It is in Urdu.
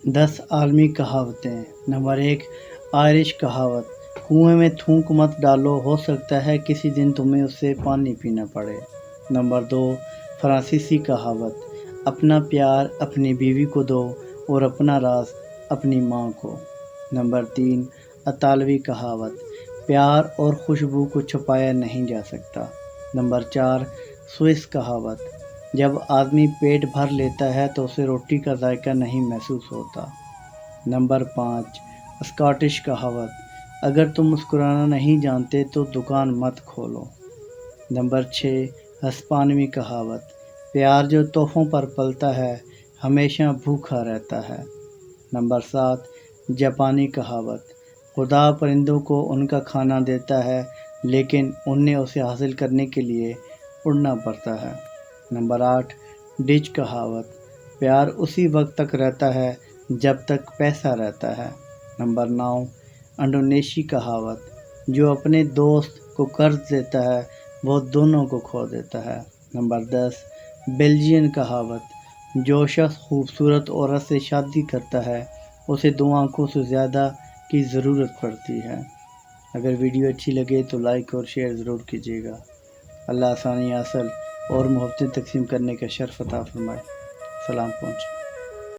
10 عالمی کہاوتیں۔ نمبر 1، آئرش کہاوت: کنویں میں تھوک مت ڈالو، ہو سکتا ہے کسی دن تمہیں اس سے پانی پینا پڑے۔ نمبر 2، فرانسیسی کہاوت: اپنا پیار اپنی بیوی کو دو اور اپنا راز اپنی ماں کو۔ نمبر 3، اطالوی کہاوت: پیار اور خوشبو کو چھپایا نہیں جا سکتا۔ نمبر 4، سوئس کہاوت: جب آدمی پیٹ بھر لیتا ہے تو اسے روٹی کا ذائقہ نہیں محسوس ہوتا۔ نمبر 5، اسکاٹش کہاوت: اگر تم مسکرانا نہیں جانتے تو دکان مت کھولو۔ نمبر 6، ہسپانوی کہاوت: پیار جو تحفوں پر پلتا ہے ہمیشہ بھوکا رہتا ہے۔ نمبر 7، جاپانی کہاوت: خدا پرندوں کو ان کا کھانا دیتا ہے لیکن انہیں اسے حاصل کرنے کے لیے اڑنا پڑتا ہے۔ نمبر 8، ڈچ کہاوت: پیار اسی وقت تک رہتا ہے جب تک پیسہ رہتا ہے۔ نمبر 9، انڈونیشی کہاوت: جو اپنے دوست کو قرض دیتا ہے وہ دونوں کو کھو دیتا ہے۔ نمبر 10، بیلجین کہاوت: جو شخص خوبصورت عورت سے شادی کرتا ہے اسے 2 آنکھوں سے زیادہ کی ضرورت پڑتی ہے۔ اگر ویڈیو اچھی لگے تو لائک اور شیئر ضرور کیجیے گا۔ اللہ آسانی حاصل اور محبتیں تقسیم کرنے کا شرف عطا فرمائے۔ سلام پہنچے۔